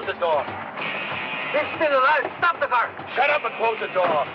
close the door. He's still alive. Stop the car. Shut up and close the door.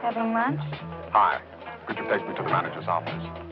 Having lunch? Hi. Could you take me to the manager's office?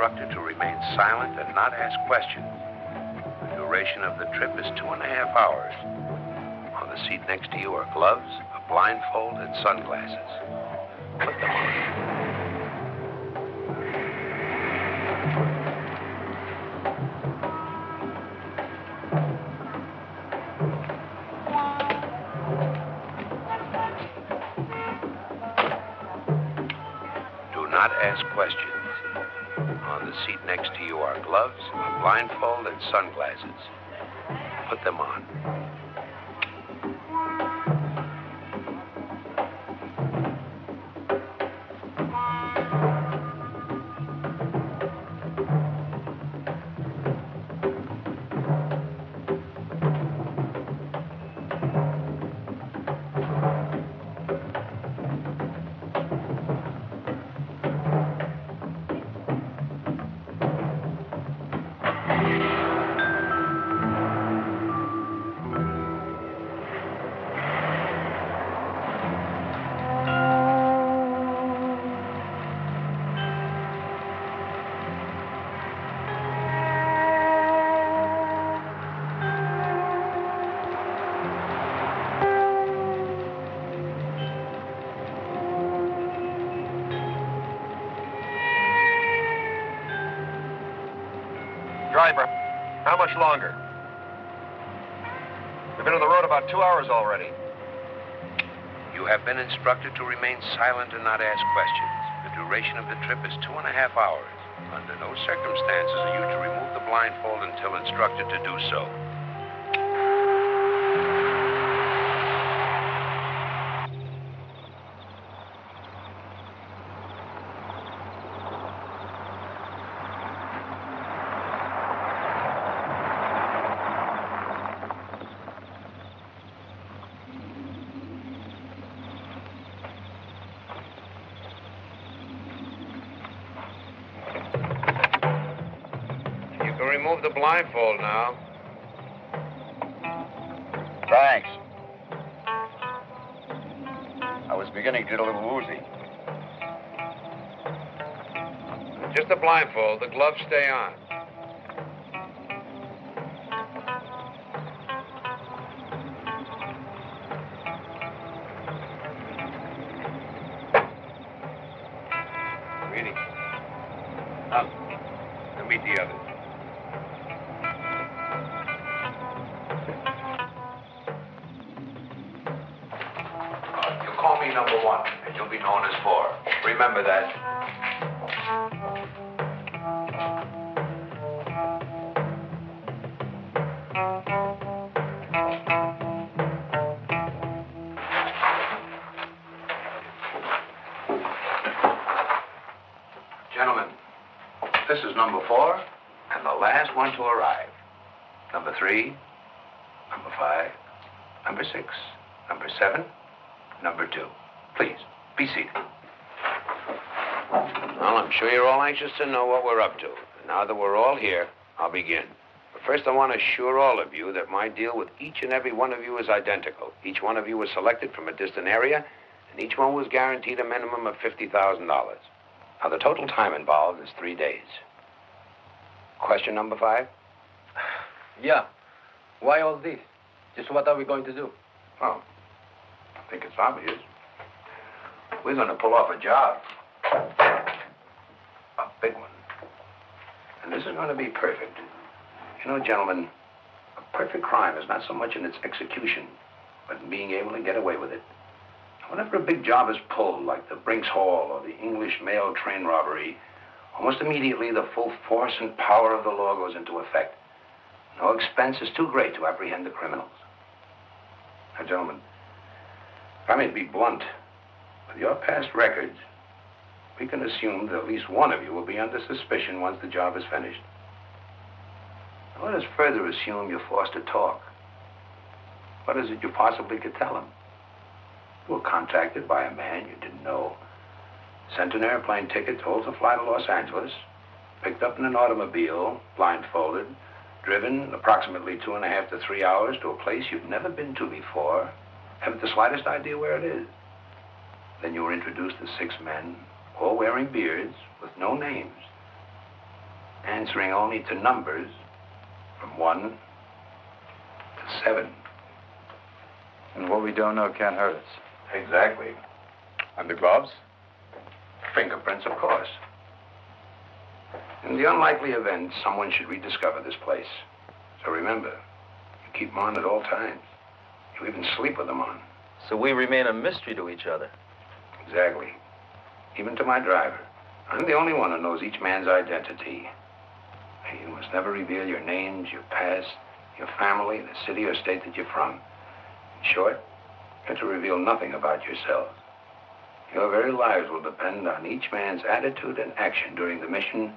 instructed to remain silent and not ask questions. The duration of the trip is 2.5 hours. On the seat next to you are gloves, a blindfold, and sunglasses. Put them on. Not ask questions. On the seat next to you are gloves, a blindfold, and sunglasses. Put them on. Driver, how much longer? We've been on the road about 2 hours already. You have been instructed to remain silent and not ask questions. The duration of the trip is 2.5 hours. Under no circumstances are you to remove the blindfold until instructed to do so. Remove the blindfold now. Thanks. I was beginning to get a little woozy. Just the blindfold. The gloves stay on. Really? Now meet the others. Call me number 1, and you'll be known as 4. Remember that. Gentlemen, this is number 4, and the last one to arrive. Number 3, number 5, number 6, number 7, number 2. Please, be seated. Well, I'm sure you're all anxious to know what we're up to. Now that we're all here, I'll begin. But first, I want to assure all of you that my deal with each and every one of you is identical. Each one of you was selected from a distant area, and each one was guaranteed a minimum of $50,000. Now, the total time involved is 3 days. Question number 5? Yeah. Why all this? Just what are we going to do? Oh, I think it's obvious. We're going to pull off a job. A big one. And this is going to be perfect. You know, gentlemen, a perfect crime is not so much in its execution, but in being able to get away with it. Whenever a big job is pulled, like the Brinks Hall or the English mail train robbery, almost immediately the full force and power of the law goes into effect. No expense is too great to apprehend the criminals. Now, gentlemen, if I may be blunt, with your past records, we can assume that at least one of you will be under suspicion once the job is finished. Now, let us further assume you're forced to talk. What is it you possibly could tell him? You were contacted by a man you didn't know, sent an airplane ticket told to fly to Los Angeles, picked up in an automobile, blindfolded, driven approximately 2.5 to 3 hours to a place you've never been to before, haven't the slightest idea where it is. Then you were introduced to 6 men, all wearing beards, with no names. answering only to numbers from 1 to 7. And what we don't know can't hurt us. Exactly. And the gloves? Fingerprints, of course. In the unlikely event someone should rediscover this place. So remember, you keep them on at all times. You even sleep with them on. So we remain a mystery to each other. Exactly. Even to my driver. I'm the only one who knows each man's identity. You must never reveal your names, your past, your family, the city or state that you're from. In short, you're to reveal nothing about yourselves. Your very lives will depend on each man's attitude and action during the mission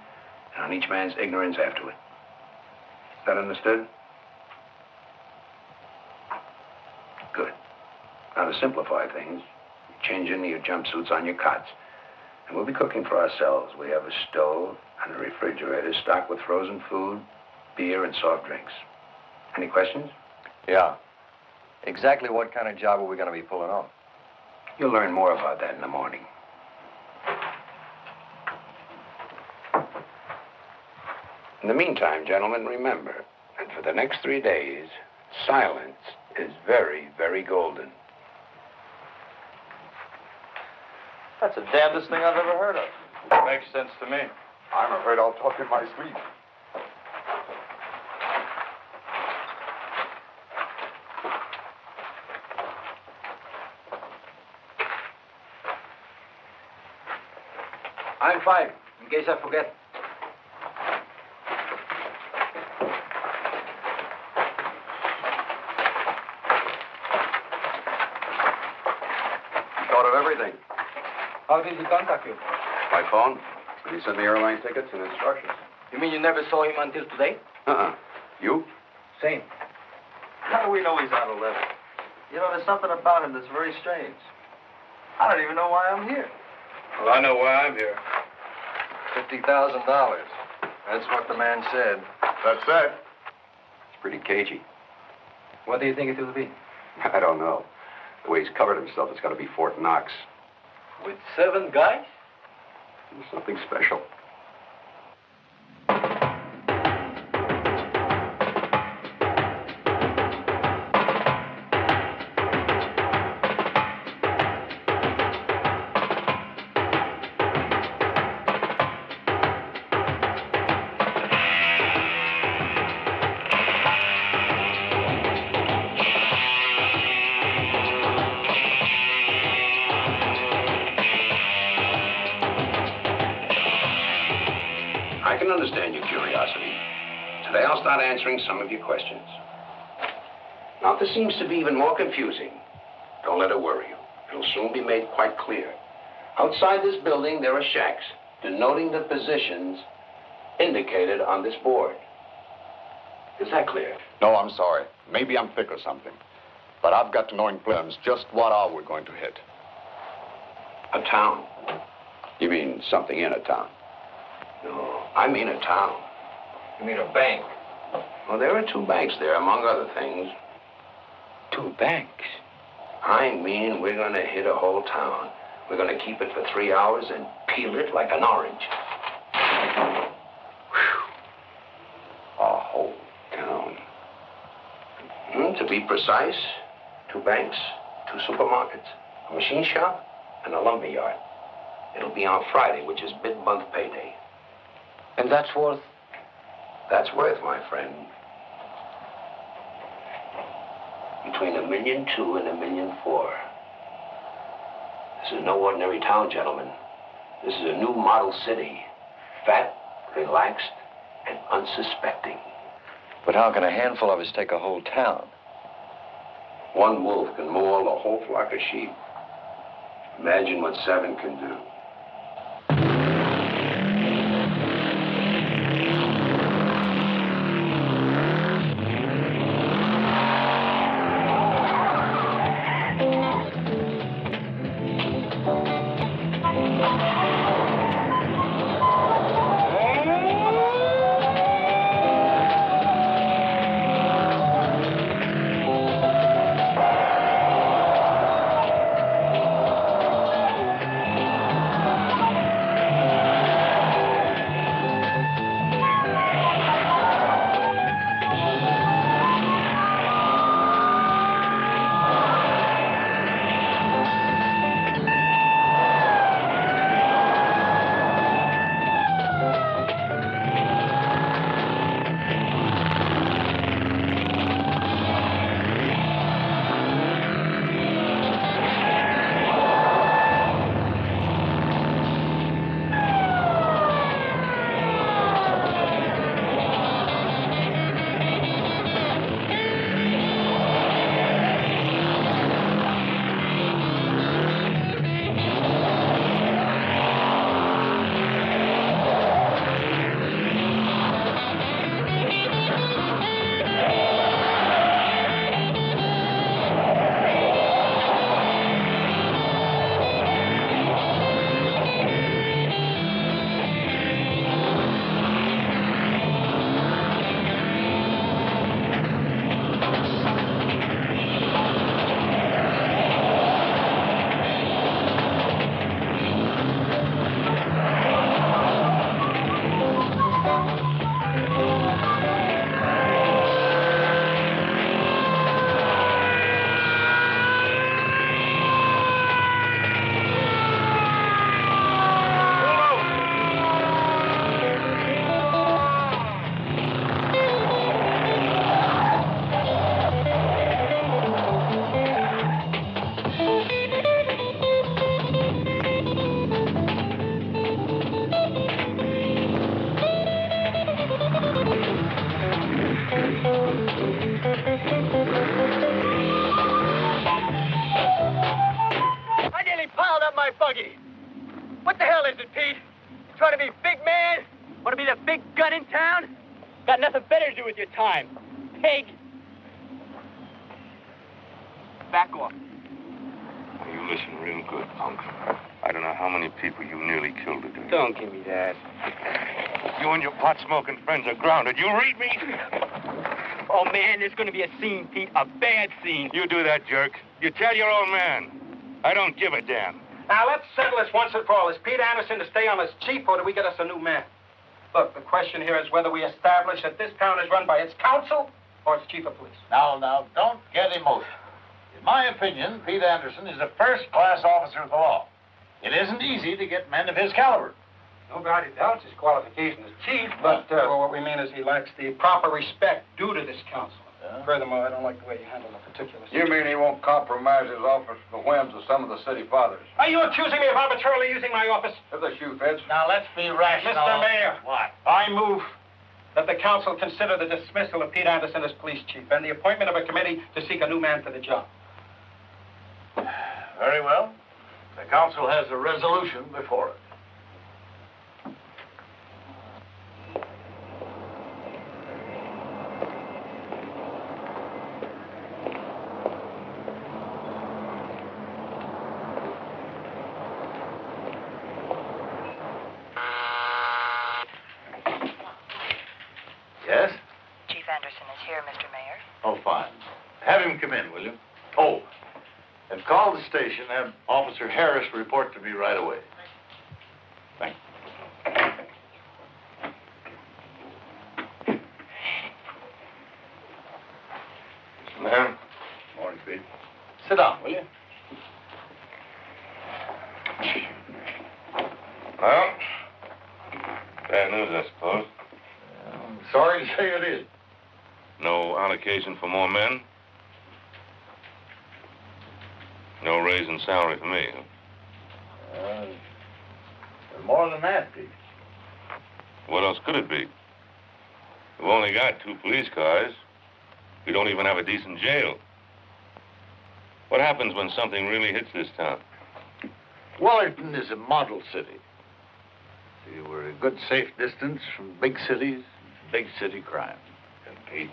and on each man's ignorance afterward. Is that understood? Good. Now, to simplify things, you change into your jumpsuits on your cots. And we'll be cooking for ourselves. We have a stove and a refrigerator stocked with frozen food, beer, and soft drinks. Any questions? Yeah. Exactly what kind of job are we going to be pulling off? You'll learn more about that in the morning. In the meantime, gentlemen, remember that for the next 3 days, silence is very, very golden. That's the damnedest thing I've ever heard of. Makes sense to me. I'm afraid I'll talk in my sleep. I'm fine, in case I forget. Thought of everything. How did he contact you? By phone. And he sent me airline tickets and instructions. You mean you never saw him until today? Uh-uh. You? Same. How do we know he's on 11? You know, there's something about him that's very strange. I don't even know why I'm here. Well, I know why I'm here. $50,000. That's what the man said. That's it. It's pretty cagey. What do you think it will be? I don't know. The way he's covered himself, it's got to be Fort Knox. With 7 guys? Something special. I can understand your curiosity. Today I'll start answering some of your questions. Now, if this seems to be even more confusing, don't let it worry you. It'll soon be made quite clear. Outside this building, there are shacks denoting the positions indicated on this board. Is that clear? No, I'm sorry. Maybe I'm thick or something. But I've got to know in terms just what hour we're going to hit. A town. You mean something in a town? No, I mean a town. You mean a bank? Well, there are 2 banks there, among other things. 2 banks? I mean, we're going to hit a whole town. We're going to keep it for 3 hours and peel it like an orange. Whew. A whole town. To be precise, 2 banks, 2 supermarkets, a machine shop, and a lumber yard. It'll be on Friday, which is mid-month payday. And that's worth? That's worth, my friend, between $1.2 million and $1.4 million. This is no ordinary town, gentlemen. This is a new model city. Fat, relaxed, and unsuspecting. But how can a handful of us take a whole town? 1 wolf can maul a whole flock of sheep. Imagine what 7 can do. Got nothing better to do with your time. Pig! Back off. You listen real good, punk. I don't know how many people you nearly killed today. Don't give me that. You and your pot-smoking friends are grounded. You read me? Oh, man, there's going to be a scene, Pete. A bad scene. You do that, jerk. You tell your old man. I don't give a damn. Now, let's settle this once and for all. Is Pete Anderson to stay on as chief, or do we get us a new man? Look, the question here is whether we establish that this town is run by its council or its chief of police. Now, don't get emotional. In my opinion, Pete Anderson is a first-class officer of the law. It isn't easy to get men of his caliber. Nobody doubts his qualification as chief, but well, what we mean is he lacks the proper respect due to this council. Furthermore, I don't like the way you handle the particulars. You mean he won't compromise his office for the whims of some of the city fathers? Are you accusing me of arbitrarily using my office? If the shoe fits. Now, let's be rational. Mr. Mayor. What? I move that the council consider the dismissal of Pete Anderson as police chief and the appointment of a committee to seek a new man for the job. Very well. The council has a resolution before it. Yes? Chief Anderson is here, Mr. Mayor. Oh, fine. Have him come in, will you? Oh, and call the station. Have Officer Harris report to me right away. Thank you. Ma'am. Morning, Pete. Sit down, will you? Well, bad news, I suppose. I'm sorry to say it is. No allocation for more men? No raise in salary for me, huh? More than that, Pete. What else could it be? We've only got 2 police cars. We don't even have a decent jail. What happens when something really hits this town? Wellerton is a model city. See, we're a good, safe distance from big cities, big city crime. And Pete,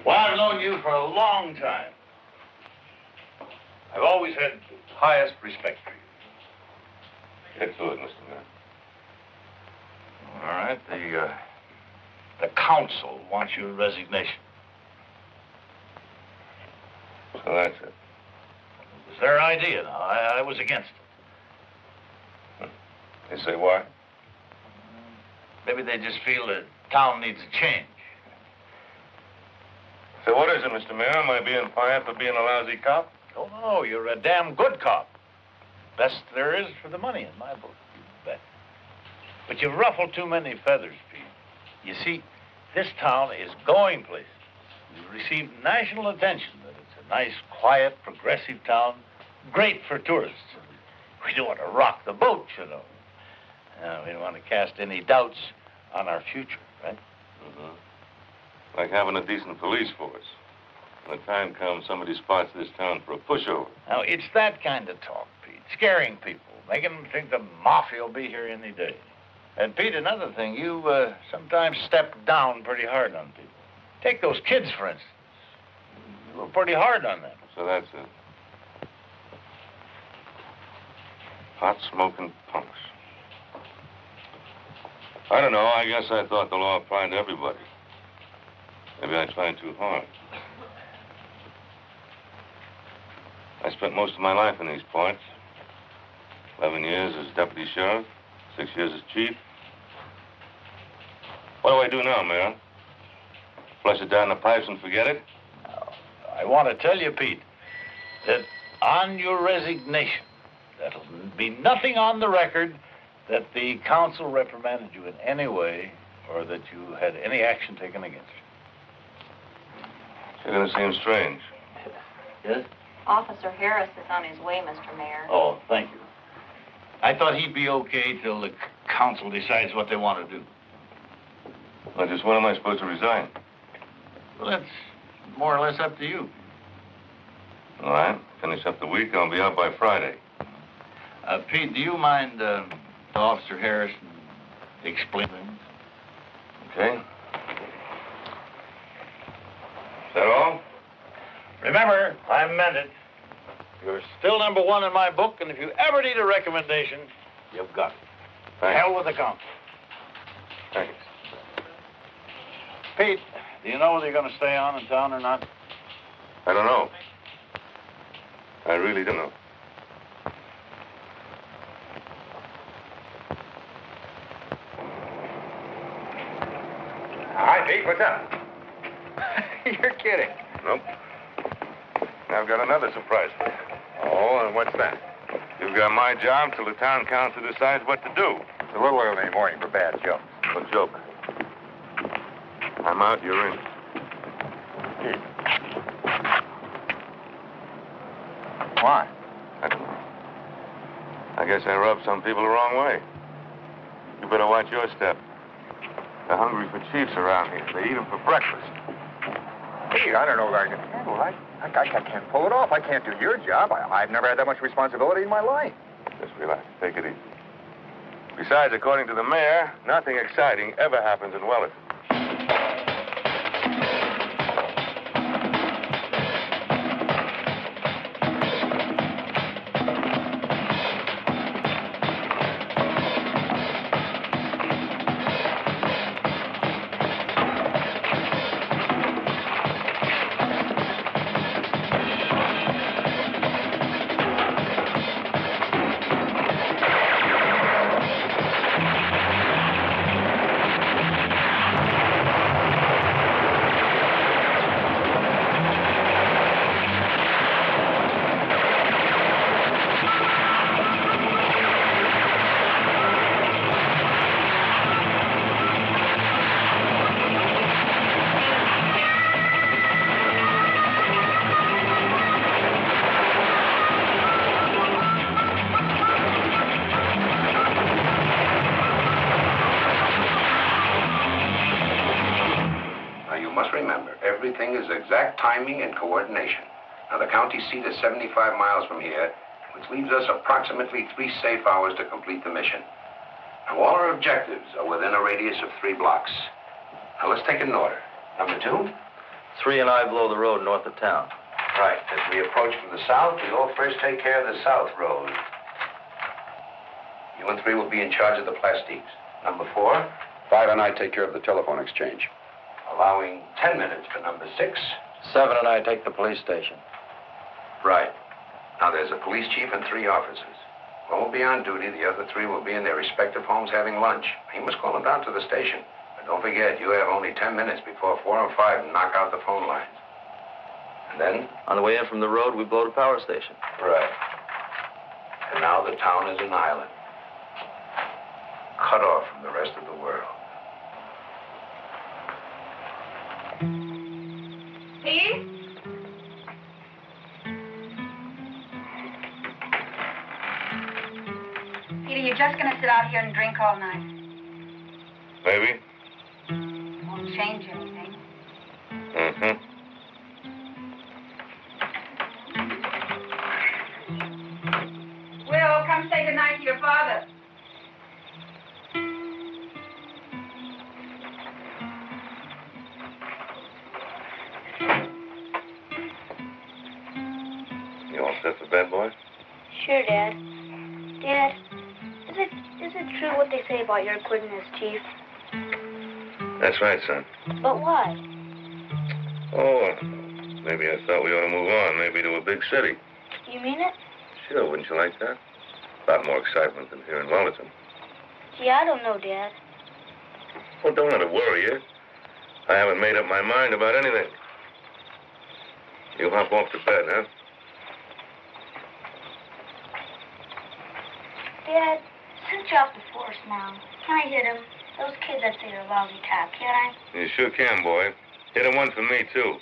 well, I've known you for a long time. I've always had the highest respect for you. Get to it, Mr. Mayor. All right, the council wants your resignation. So that's it. It was their idea. Now, I was against it. They say why? Maybe they just feel the town needs a change. So what is it, Mr. Mayor? Am I being fired for being a lousy cop? Oh, no, you're a damn good cop. Best there is for the money in my book, you bet. But you've ruffled too many feathers, Pete. You see, this town is going places. We've received national attention that it's a nice, quiet, progressive town, great for tourists. We don't want to rock the boat, you know. We don't want to cast any doubts on our future, right? Mm-hmm. Like having a decent police force. When the time comes, somebody spots this town for a pushover. Now, it's that kind of talk, Pete. Scaring people, making them think the mafia will be here any day. And, Pete, another thing, you sometimes step down pretty hard on people. Take those kids, for instance. You were pretty hard on them. So that's it. Pot-smoking punks. I don't know. I guess I thought the law applied to everybody. Maybe I tried too hard. I spent most of my life in these parts. 11 years as deputy sheriff, 6 years as chief. What do I do now, Mayor? Flush it down the pipes and forget it? I want to tell you, Pete, that on your resignation, that'll be nothing on the record that the council reprimanded you in any way or that you had any action taken against you. It's going to seem strange. Yes? Officer Harris is on his way, Mr. Mayor. Oh, thank you. I thought he'd be okay till the council decides what they want to do. Well, just when am I supposed to resign? Well, that's more or less up to you. All right. Finish up the week. I'll be out by Friday. Pete, do you mind Officer Harris explain things? Okay. Remember, I meant it. You're still number one in my book, and if you ever need a recommendation, you've got it. Thanks. Hell with the council. Thanks. Pete, do you know whether you're going to stay on in town or not? I don't know. I really don't know. Hi, Pete. What's up? You're kidding. Nope. I've got another surprise for you. Oh, and what's that? You've got my job till the town council decides what to do. It's a little early in the morning for bad jokes. What joke? I'm out, you're in. Why? I don't know. I guess I rubbed some people the wrong way. You better watch your step. They're hungry for chiefs around here. They eat them for breakfast. Hey, I don't know that I can handle it. I can't pull it off. I can't do your job. I've never had that much responsibility in my life. Just relax. Take it easy. Besides, according to the mayor, nothing exciting ever happens in Wellerton. Everything is exact timing and coordination. Now, the county seat is 75 miles from here, which leaves us approximately 3 safe hours to complete the mission. Now, all our objectives are within a radius of 3 blocks. Now, let's take it in order. Number 2? 3 and I below the road north of town. Right. As we approach from the south, we all first take care of the south road. You and 3 will be in charge of the plastiques. Number 4? 5 and I take care of the telephone exchange. Allowing 10 minutes for number 6. 7 and I take the police station. Right. Now, there's a police chief and 3 officers. One will be on duty. The other 3 will be in their respective homes having lunch. You must call them down to the station. But don't forget, you have only 10 minutes before 4 or 5 knock out the phone lines. And then? On the way in from the road, we blow the power station. Right. And now the town is an island. Cut off from the rest of the world. Pete? Peter, you're just going to sit out here and drink all night. Maybe. Won't change anything. Mm-hmm. Will, come say goodnight to your father. You all set for bed, boy? Sure, Dad. Dad, is it true what they say about your quitting as chief? That's right, son. But why? Oh, maybe I thought we ought to move on, maybe to a big city. You mean it? Sure, wouldn't you like that? A lot more excitement than here in Wellerton. Gee, I don't know, Dad. Well, don't let it worry you. I haven't made up my mind about anything. You hop off to bed, huh? Dad, since you're off the force now, can I hit him? Those kids that say you're a lousy cop, can I? You sure can, boy. Hit him one for me, too.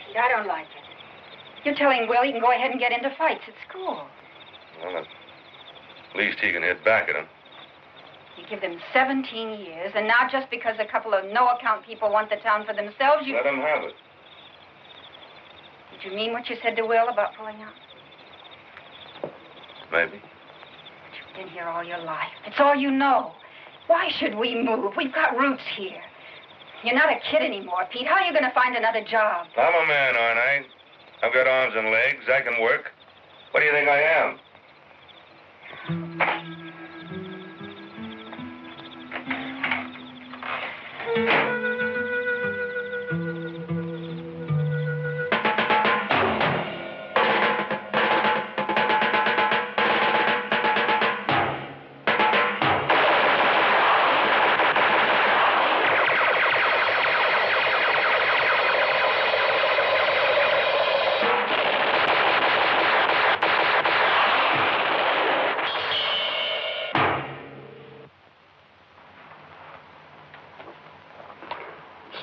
Pete, I don't like it. You're telling Will he can go ahead and get into fights at school. Well, at least he can hit back at him. You give them 17 years, and now just because a couple of no-account people want the town for themselves, you... Let him have it. Did you mean what you said to Will about pulling out? Maybe. But you've been here all your life. It's all you know. Why should we move? We've got roots here. You're not a kid anymore, Pete. How are you going to find another job? I'm a man, aren't I? I've got arms and legs. I can work. What do you think I am?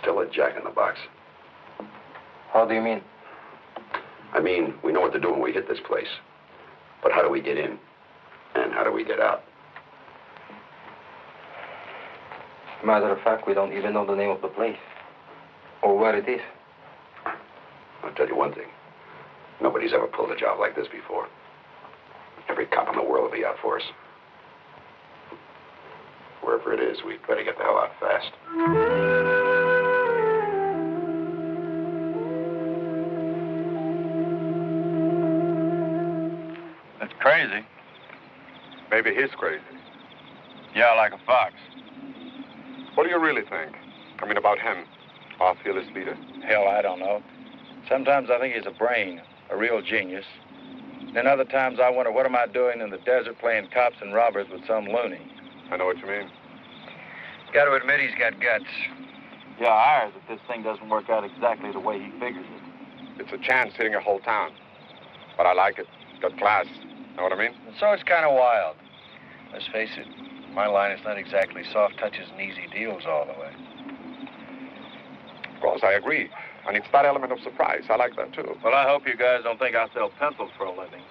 Still a jack-in-the-box. How do you mean? I mean, we know what to do when we hit this place. But how do we get in? And how do we get out? Matter of fact, we don't even know the name of the place. Or where it is. I'll tell you one thing. Nobody's ever pulled a job like this before. Every cop in the world will be out for us. Wherever it is, we'd better get the hell out fast. That's crazy. Maybe he's crazy. Yeah, like a fox. What do you really think? I mean, about him, our fearless leader? Hell, I don't know. Sometimes I think he's a brain, a real genius. Then other times I wonder, what am I doing in the desert playing cops and robbers with some loony? I know what you mean. Got to admit he's got guts. Yeah, Hyer, that this thing doesn't work out exactly the way he figures it. It's a chance hitting a whole town. But I like it. Got class. Know what I mean? So it's kind of wild. Let's face it, my line is not exactly soft touches and easy deals all the way. Of course, I agree. And it's that element of surprise. I like that, too. Well, I hope you guys don't think I sell pencils for a living.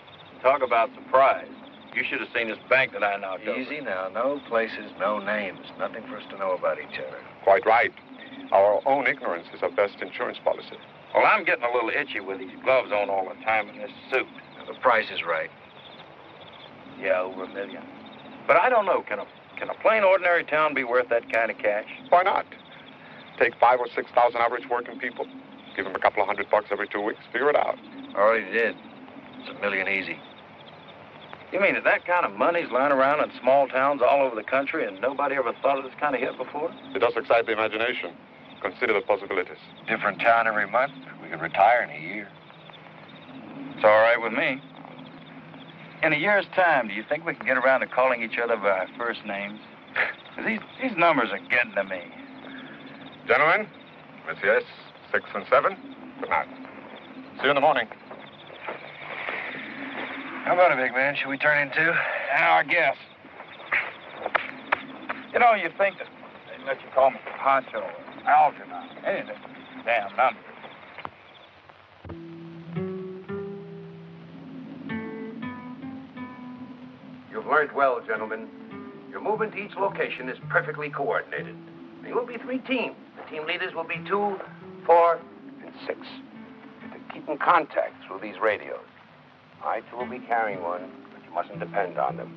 Talk about surprise. You should have seen this bank that I knocked over. Easy now. No places, no names. Nothing for us to know about each other. Quite right. Our own ignorance is our best insurance policy. Well, I'm getting a little itchy with these gloves on all the time in this suit. Now, the price is right. Yeah, over $1 million. But I don't know. Can a plain, ordinary town be worth that kind of cash? Why not? Take 5,000 or 6,000 average working people. Give them a couple of $100 every 2 weeks. Figure it out. Already did. It's $1 million easy. You mean that kind of money's lying around in small towns all over the country and nobody ever thought of this kind of hit before? It does excite the imagination. Consider the possibilities. Different town every month. We could retire in a year. It's all right with me. In a year's time, do you think we can get around to calling each other by our first names? These numbers are getting to me. Gentlemen, Messieurs, 6 and 7, good night. See you in the morning. How about it, big man? Should we turn in too? I guess. You know, you think that they'd let you call me Poncho or Algernon. Any of them damn numbers. You've learned well, gentlemen. Your movement to each location is perfectly coordinated. There will be 3 teams. The team leaders will be 2, 4, and 6. You're to keep in contact through these radios. I, too, will be carrying one, but you mustn't depend on them.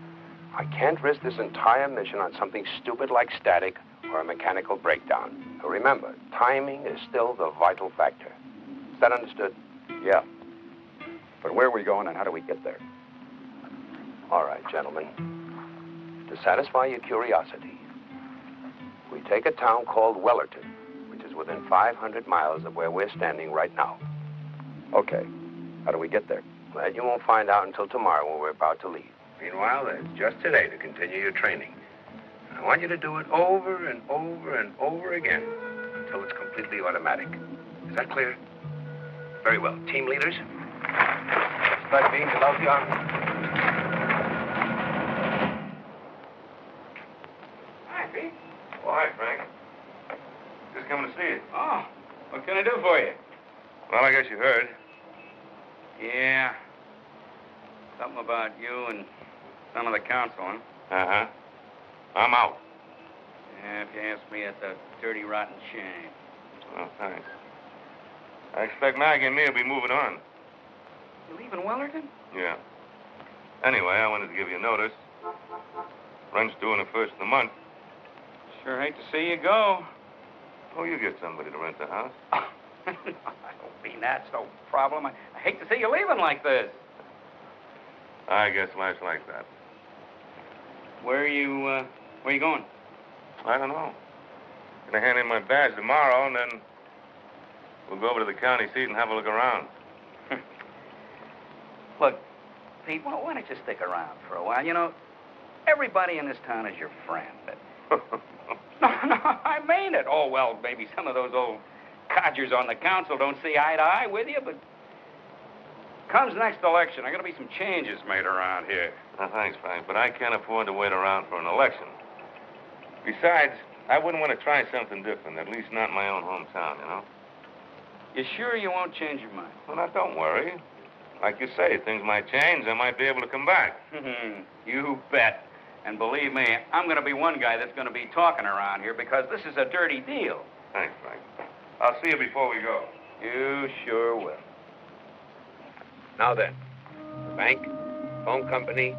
I can't risk this entire mission on something stupid like static or a mechanical breakdown. So remember, timing is still the vital factor. Is that understood? Yeah. But where are we going and how do we get there? All right, gentlemen. To satisfy your curiosity, we take a town called Wellerton, which is within 500 miles of where we're standing right now. Okay. How do we get there? Glad you won't find out until tomorrow when we're about to leave. Meanwhile, there's just today to continue your training. I want you to do it over and over and over again until it's completely automatic. Is that clear? Very well. Team leaders? Start being below the army. Hi, Pete. Oh, hi, Frank. Just coming to see you. Oh, what can I do for you? Well, I guess you heard. Yeah. Something about you and some of the council, huh? Uh-huh. I'm out. Yeah, if you ask me, it's a dirty, rotten shame. Well, thanks. I expect Maggie and me will be moving on. You leaving Wellerton? Yeah. Anyway, I wanted to give you a notice. Rent's due on the 1st of the month. Sure hate to see you go. Oh, you get somebody to rent the house. I don't mean that's no problem. I hate to see you leaving like this. I guess life's like that. Where are you going? I don't know. Gonna hand in my badge tomorrow, and then we'll go over to the county seat and have a look around. Look, Pete, why don't you stick around for a while? You know, everybody in this town is your friend. No, I mean it. Oh, well, maybe some of those old codgers on the council don't see eye to eye with you, but comes next election, there are going to be some changes made around here. Thanks, Frank, but I can't afford to wait around for an election. Besides, I wouldn't want to try something different, at least not in my own hometown, you know? You sure you won't change your mind? Well, now, don't worry. Like you say, things might change. I might be able to come back. You bet. And believe me, I'm going to be one guy that's going to be talking around here because this is a dirty deal. Thanks, Frank. I'll see you before we go. You sure will. Now then, the bank, phone company,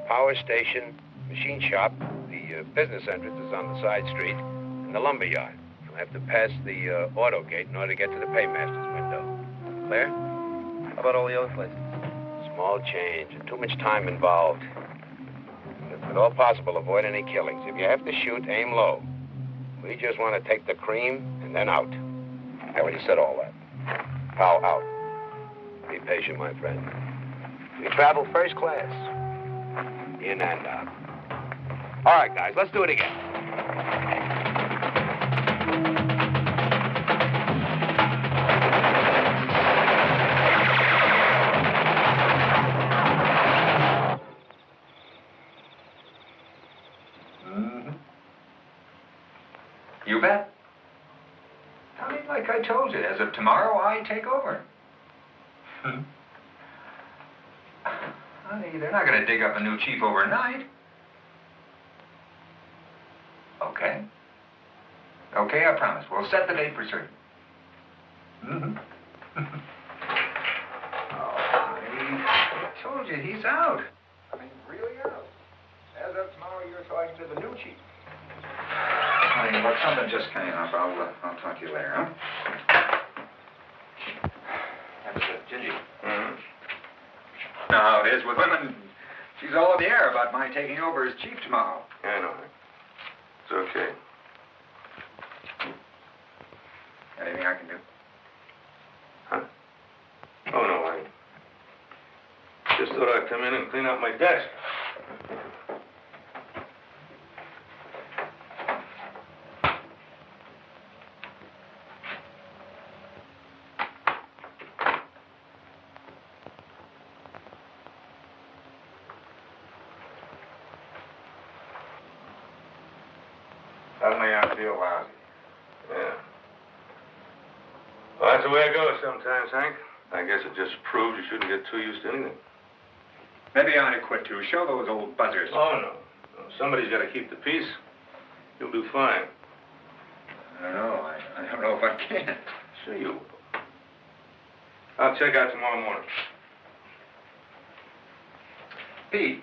power station, machine shop, the business entrance is on the side street, and the lumber yard. You'll have to pass the auto gate in order to get to the paymaster's window. Clear? How about all the other places? Small change and too much time involved. If at all possible, avoid any killings. If you have to shoot, aim low. We just want to take the cream and then out. Now, when you said all that, pow out. Be patient, my friend. We travel first class. In and out. All right, guys, let's do it again. You bet. I mean, like I told you, as of tomorrow, I take over. Honey, they're not going to dig up a new chief overnight. Okay. Okay, I promise. We'll set the date for certain. Oh, honey, I told you, he's out. I mean, really out. As of tomorrow, you're talking to the new chief. Honey, look, something just came up. I'll talk to you later, huh? That was Gingy. Know how it is with women. She's all in the air about my taking over as chief tomorrow. Yeah, I know. It's okay. Anything I can do? Huh? Oh, no, I just thought I'd come in and clean out my desk. Suddenly I feel lousy. Yeah. Well, that's the way it goes sometimes, Hank. I guess it just proves you shouldn't get too used to anything. Maybe I ought to quit, too. Show those old buzzers. Oh, no. Somebody's got to keep the peace. You'll do fine. I don't know. I don't know if I can. Sure you will. I'll check out tomorrow morning. Pete,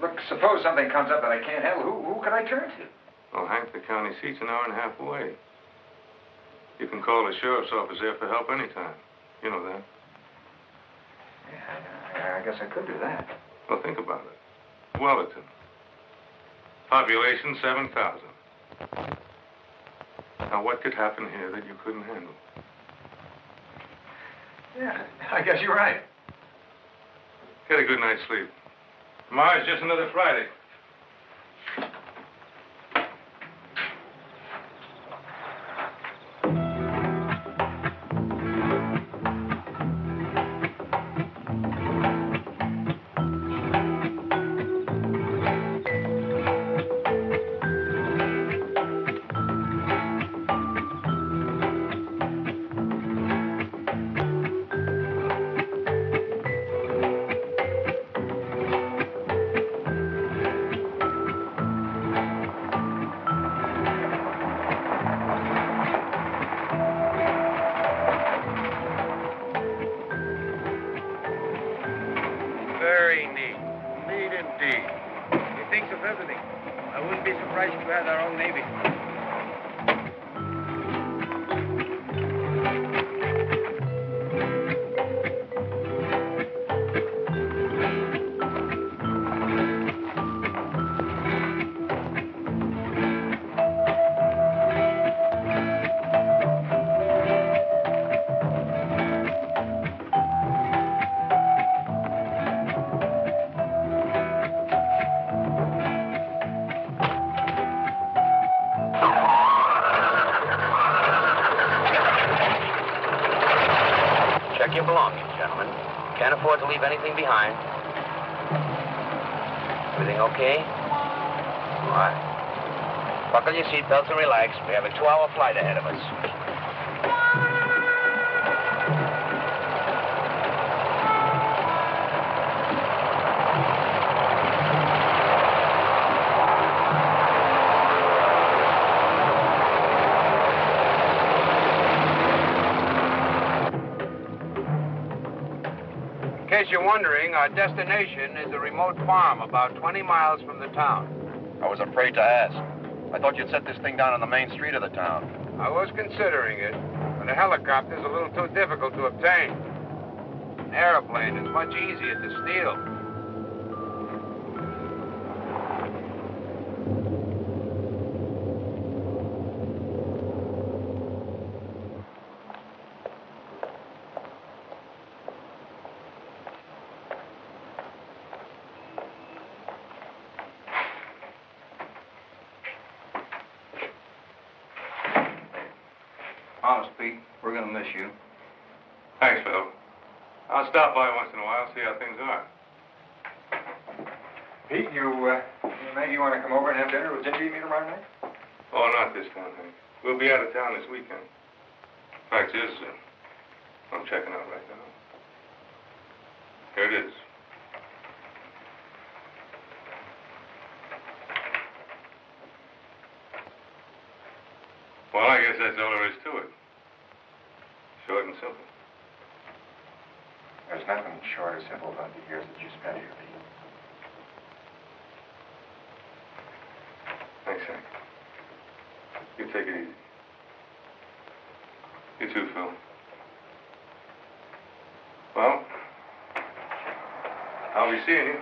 look, suppose something comes up that I can't handle. Who can I turn to? Well, Hank, the county seat's an hour and a half away. You can call the sheriff's office there for help anytime. You know that. Yeah, I guess I could do that. Well, think about it. Wellerton. Population 7,000. Now, what could happen here that you couldn't handle? Yeah, I guess you're right. Get a good night's sleep. Tomorrow's just another Friday. basics of everything. I wouldn't be surprised if we had our own Navy. Check your belongings, gentlemen. Can't afford to leave anything behind. Everything okay? All right. Buckle your seatbelts and relax. We have a 2-hour flight ahead of us. In case you're wondering, our destination is a remote farm about 20 miles from the town. I was afraid to ask. I thought you'd set this thing down on the main street of the town. I was considering it, but a helicopter's a little too difficult to obtain. An airplane is much easier to steal. Honest, Pete, we're going to miss you. Thanks, Phil. I'll stop by once in a while, see how things are. Pete, maybe you want to come over and have dinner with Ginger me tomorrow night? Oh, not this time, Hank. We'll be out of town this weekend. Fact is, I'm checking out right now. Here it is. Well, I guess that's all there is to it. Short and simple. There's nothing short or simple about the years that you spent here, Pete. Thanks, Hank. You take it easy. You too, Phil. Well, I'll be seeing you.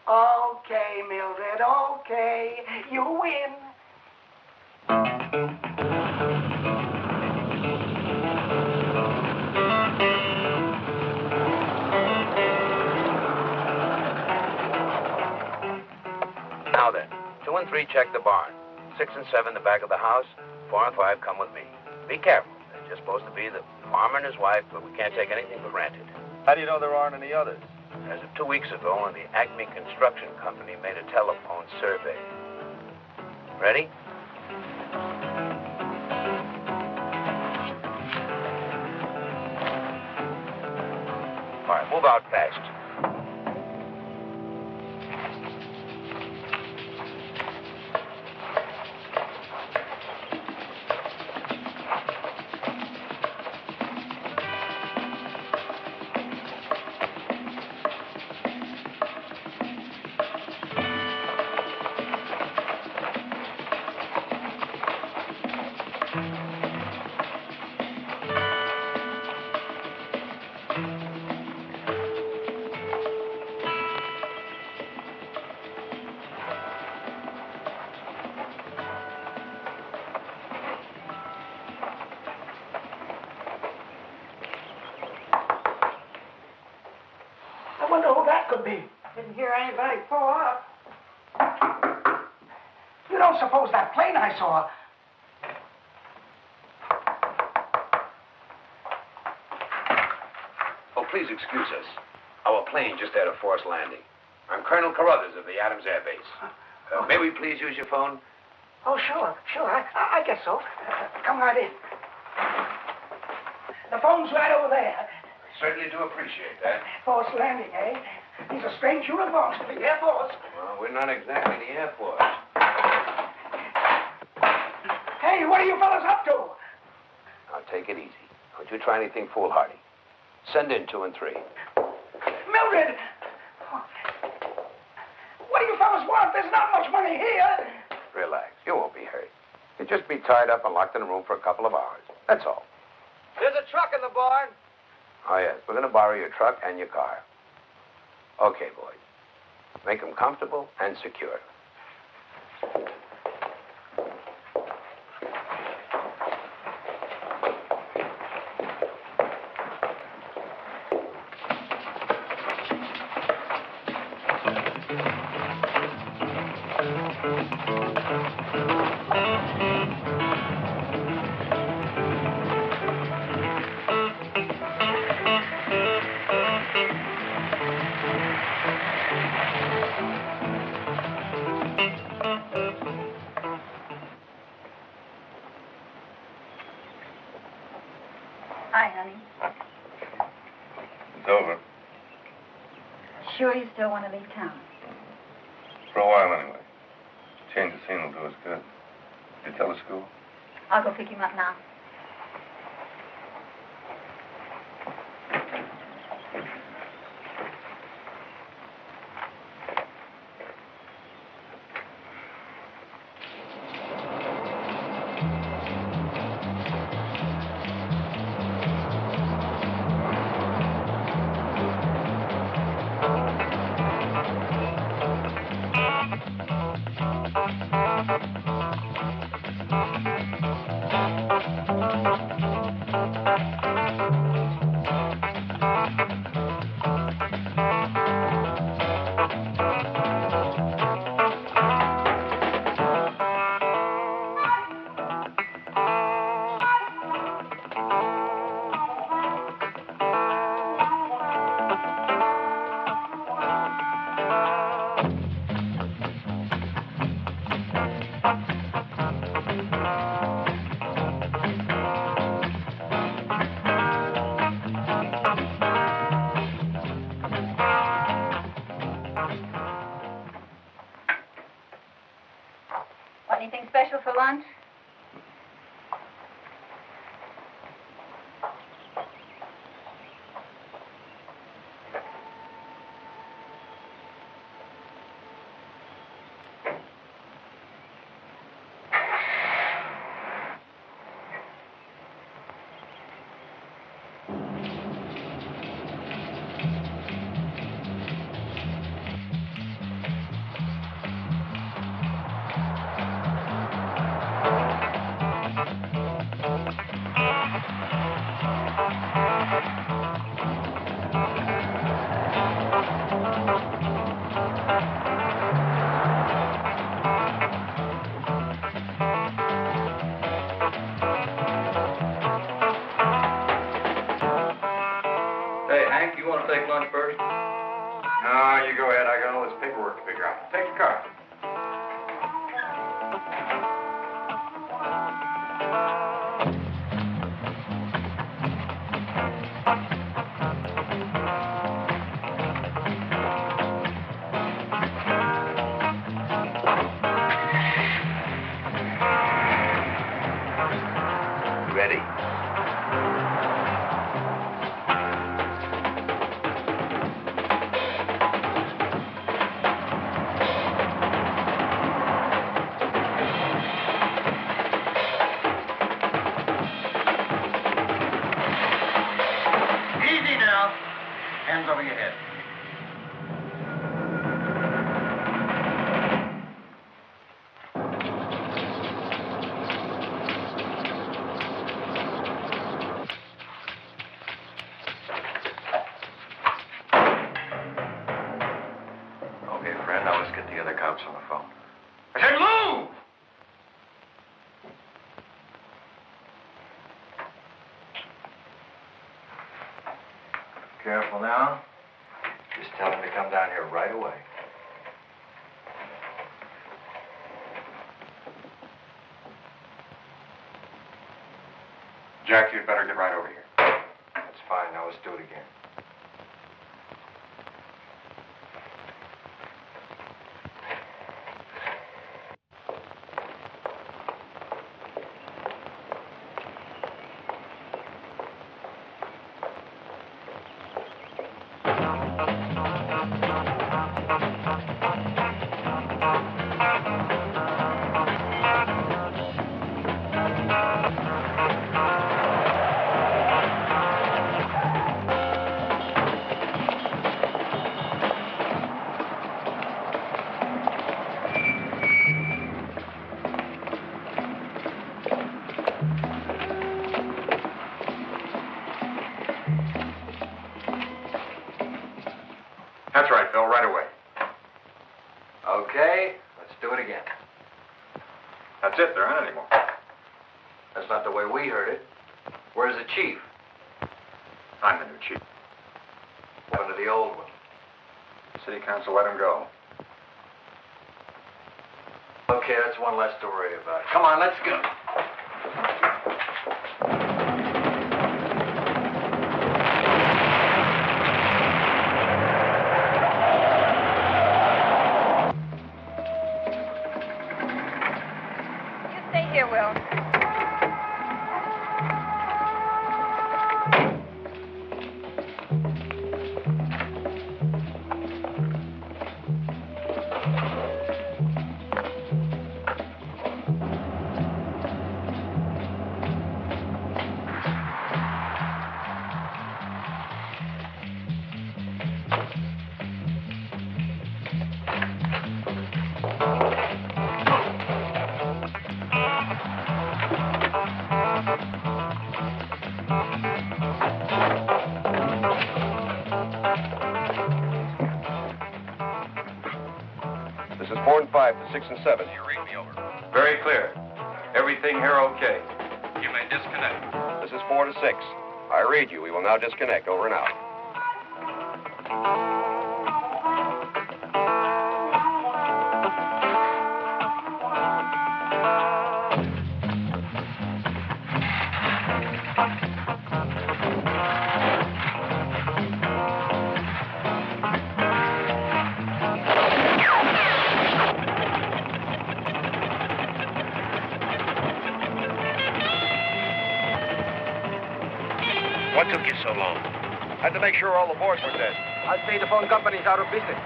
Okay, Mildred, okay. You win. Now then, 2 and 3 check the barn. 6 and 7 the back of the house. 4 and 5 come with me. Be careful. They're just supposed to be the farmer and his wife, but we can't take anything for granted. How do you know there aren't any others? As of 2 weeks ago, the Acme Construction Company made a telephone survey. Ready? All right, move out fast. Wonder who that could be. Didn't hear anybody pull up. You don't suppose that plane I saw... Oh, please excuse us. Our plane just had a forced landing. I'm Colonel Carruthers of the Adams Air Base. May we please use your phone? Oh, sure. I guess so. Come right in. The phone's right over there. Certainly do appreciate that. Forced landing, eh? These are strange uniforms for the Air Force. Well, we're not exactly the Air Force. Hey, what are you fellas up to? Now, take it easy. Don't you try anything foolhardy. Send in 2 and 3. Mildred! What do you fellas want? There's not much money here. Relax. You won't be hurt. You'll just be tied up and locked in a room for a couple of hours. That's all. There's a truck in the barn. Oh, yes. We're going to borrow your truck and your car. Okay, boys. Make them comfortable and secure. Hi, honey. It's over. Sure you still want to leave town? For a while, anyway. Change of scene will do us good. Did you tell the school? I'll go pick him up now. Want anything special for lunch? You want to take lunch first? No, you go ahead. I got all this paperwork to figure out. Take the car. Ready. Easy now. Hands over your head. the cops on the phone. I said move! Careful now. Just tell him to come down here right away. Jack, you'd better get right over here. That's fine. Now let's do it again. That's right, Phil, right away. Okay, let's do it again. That's it, there aren't any more. That's not the way we heard it. Where's the chief? I'm the new chief. What happened to the old one? City council let him go. Okay, that's one less to worry about. Come on, let's go. Stay here, Will. This is 4 and 5 to 6 and 7. You read me over. Very clear. Everything here okay. You may disconnect. This is 4 to 6. I read you. We will now disconnect. Over and out. What took you so long? Had to make sure all the boys were dead. I'll say the phone company's out of business.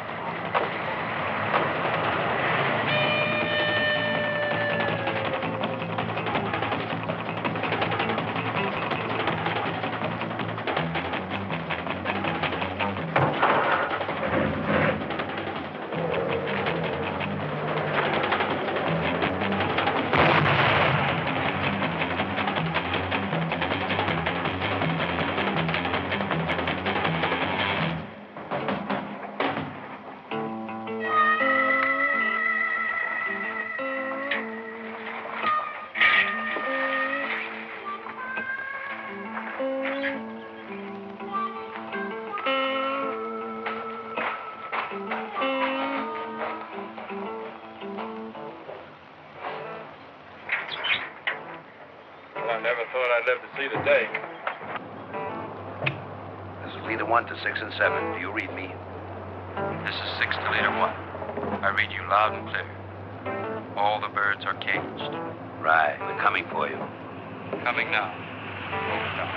I never thought I'd live to see the day. This is leader 1 to 6 and 7. Do you read me? This is 6 to leader 1. I read you loud and clear. All the birds are caged. Right. We're coming for you. Coming now. Over now.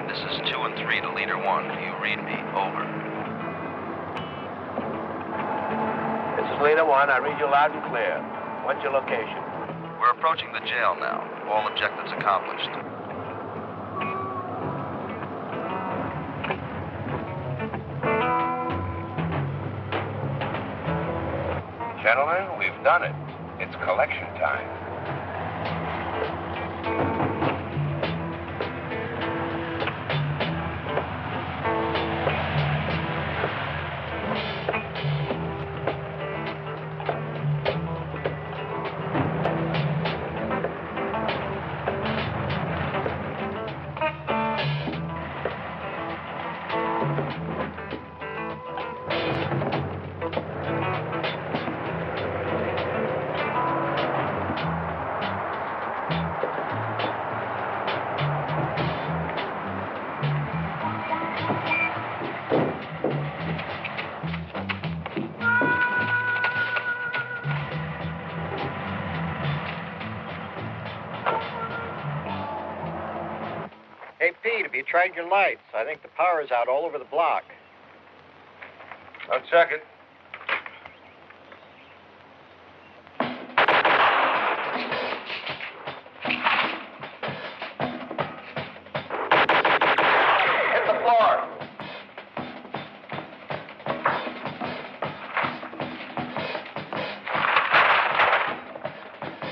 This is 2 and 3 to leader 1. Do you read me? Over. This is leader 1. I read you loud and clear. What's your location? We're approaching the jail now. All objectives accomplished. Gentlemen, we've done it. It's collection time. Hey, Pete, have you tried your lights? I think the power's out all over the block. I'll check it. Hit the floor.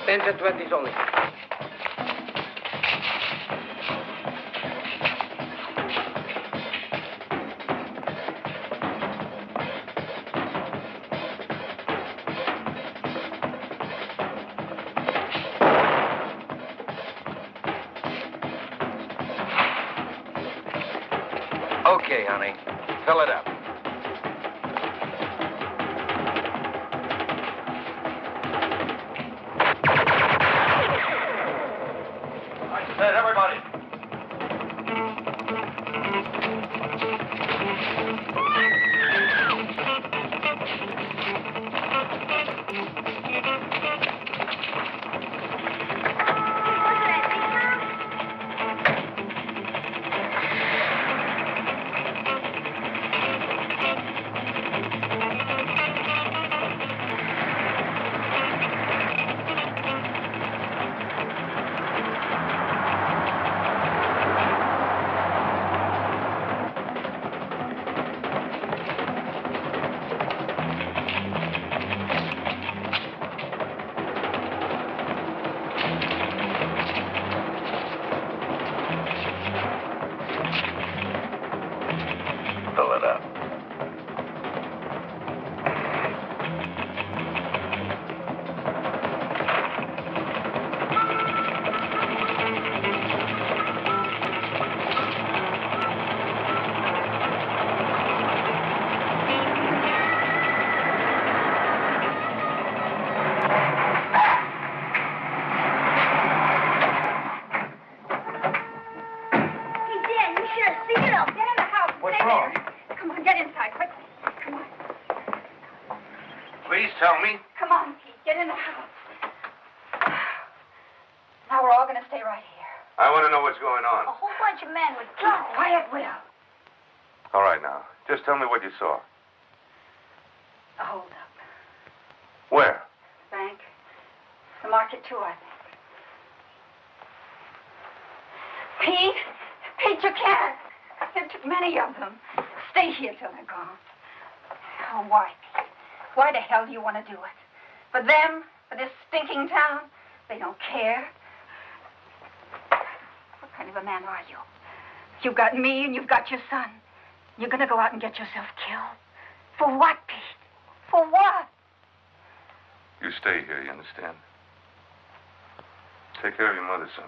Tens and 20s only. Okay, honey. Fill it up. I said, everybody. Fill it up. Tell me. Come on, Pete. Get in the house. Now we're all going to stay right here. I want to know what's going on. A whole bunch of men with Keep guns. quiet, Will. All right, now. Just tell me what you saw. A hold-up. Where? Bank. The market, too, I think. Pete? Pete, you can't. There took many of them. Stay here till they're gone. Oh, why, Pete? Why the hell do you want to do it? For them? For this stinking town? They don't care. What kind of a man are you? You've got me and you've got your son. You're going to go out and get yourself killed. For what, Pete? For what? You stay here, you understand? Take care of your mother, son.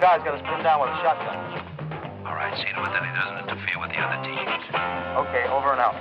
Guy's got us pinned down with a shotgun. All right. Right, see to it that he doesn't interfere with the other teams. Okay, over and out.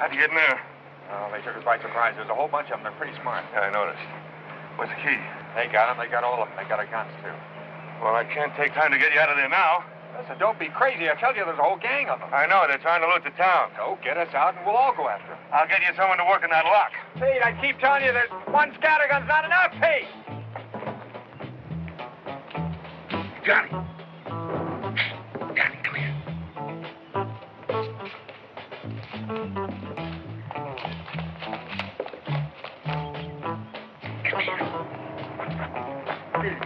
How'd you get in there? Oh, they took us by surprise. There's a whole bunch of them. They're pretty smart. Yeah, I noticed. Where's the key? They got them. They got all of them. They got our guns, too. Well, I can't take time to get you out of there now. Listen, don't be crazy. I tell you, there's a whole gang of them. I know. They're trying to loot the town. So get us out, and we'll all go after them. I'll get you someone to work in that lock. Pete, I keep telling you, there's one scattergun's not enough, Pete. Johnny.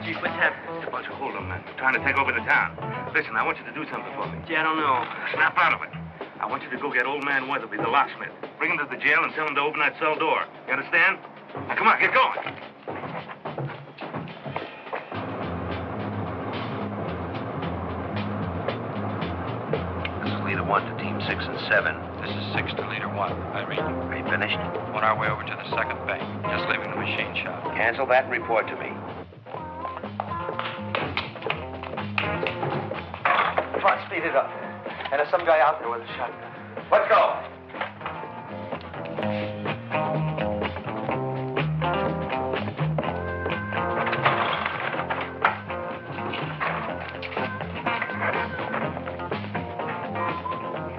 Chief, what's happening? It's a bunch of hold'em men trying to take over the town. Listen, I want you to do something for me. Gee, I don't know. Snap out of it. I want you to go get old man Weatherby, the locksmith. Bring him to the jail and tell him to open that cell door. You understand? Now, come on, get going. This is Leader 1 to Team 6 and 7. This is 6 to Leader 1. I read you. Are you finished? On our way over to the second bank. Just leaving the machine shop. Cancel that and report to me. Come on, speed it up. And there's some guy out there with a shotgun. Let's go.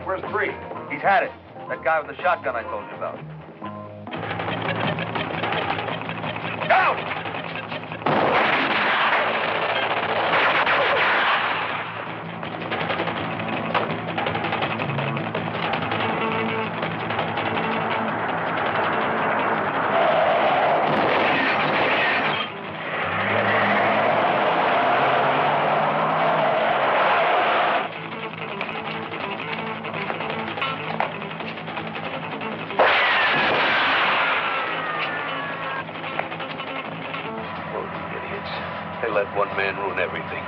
Where's 3? He's had it. That guy with the shotgun I told you about. Go! They let one man ruin everything.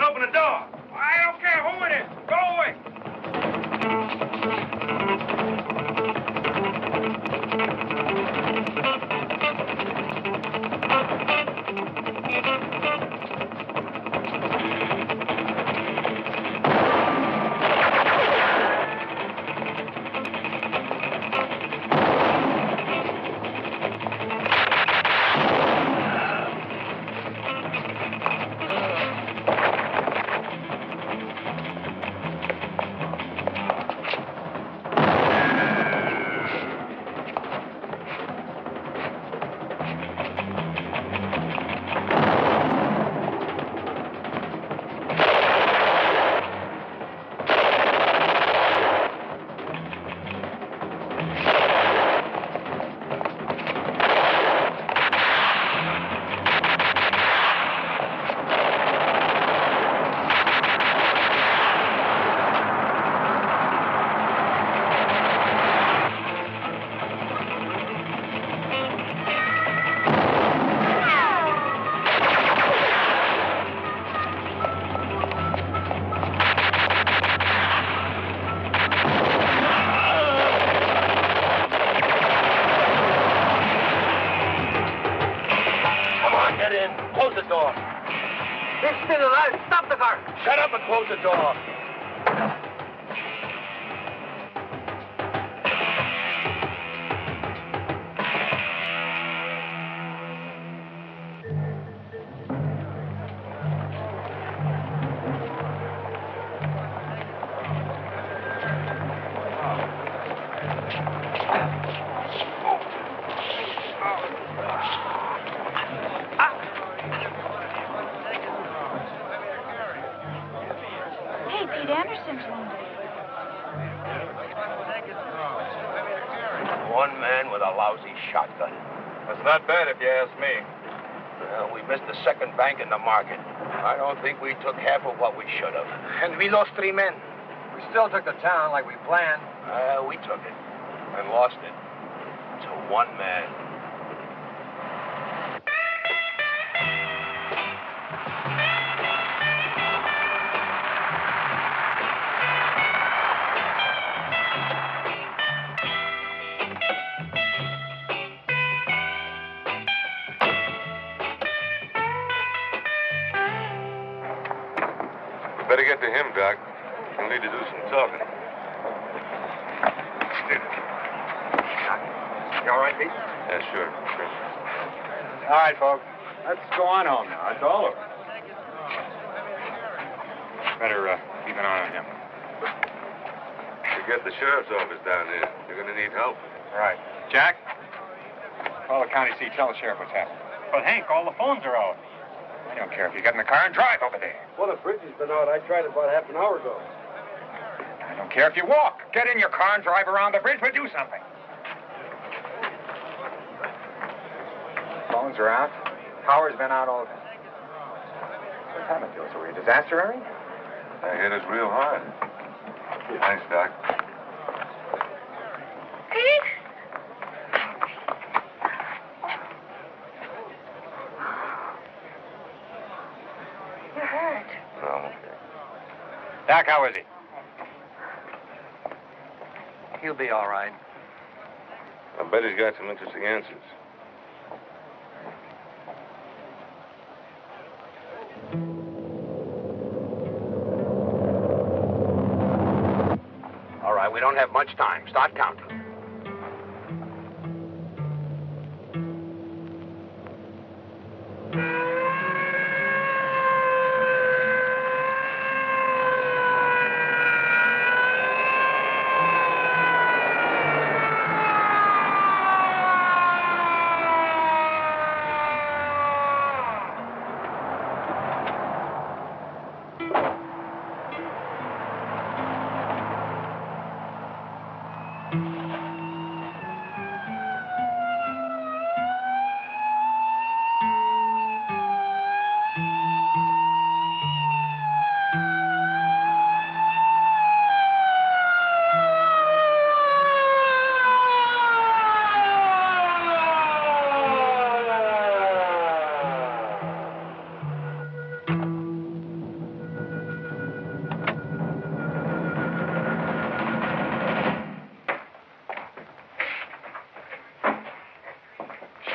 Open the door. I don't care who it is. Go away. close the door. He's still alive. Stop the car. Shut up and close the door. Hey, Pete Anderson's wounded. One man with a lousy shotgun. That's not bad if you ask me. Well, we missed the second bank in the market. I don't think we took half of what we should have. And we lost 3 men. We still took the town like we planned. We took it and lost it to one man. Better get to him, Doc. He'll need to do some talking. You all right, Pete? Yeah, sure. All right, folks. Let's go on home now. It's all over. Better keep an eye on him. Forget the sheriff's office down there. You're going to need help. All right. Jack, call the county seat. Tell the sheriff what's happening. But, Hank, all the phones are out. I don't care if you get in the car and drive over there. Well, the bridge has been out. I tried it about half an hour ago. I don't care if you walk. Get in your car and drive around the bridge, but do something. Phones are out. Power's been out all day. What happened to us? Are we a disaster area? They hit us real hard. Thanks, Doc. Pete? You're hurt. No. Doc, how is he? He'll be all right. I bet he's got some interesting answers. All right, we don't have much time. Start counting.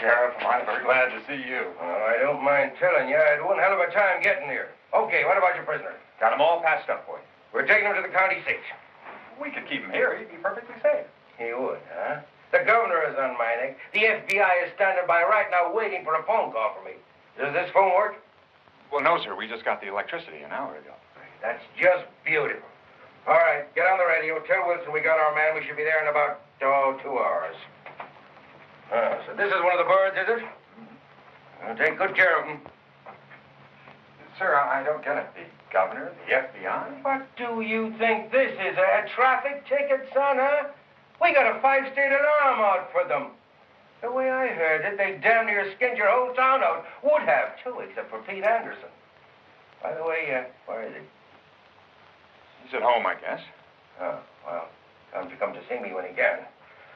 Sheriff, I'm very glad to see you. I don't mind telling you, I had one hell of a time getting here. Okay, what about your prisoner? Got them all patched up for you. We're taking him to the county seat. We could keep him here. He'd be perfectly safe. He would, huh? The governor is on my neck. The FBI is standing by right now waiting for a phone call from me. Does this phone work? Well, no, sir. We just got the electricity an hour ago. That's just beautiful. All right, get on the radio. Tell Wilson we got our man. We should be there in about, 2 hours. So this is one of the birds, is it? Take good care of him. Sir, I don't get it. The governor, the FBI? What do you think this is, a traffic ticket, son, huh? We got a 5-state alarm out for them. The way I heard it, they damn near skinned your whole town out. Would have, too, except for Pete Anderson. By the way, where is he? He's at home, I guess. Oh, well, tell him to come to see me when he can.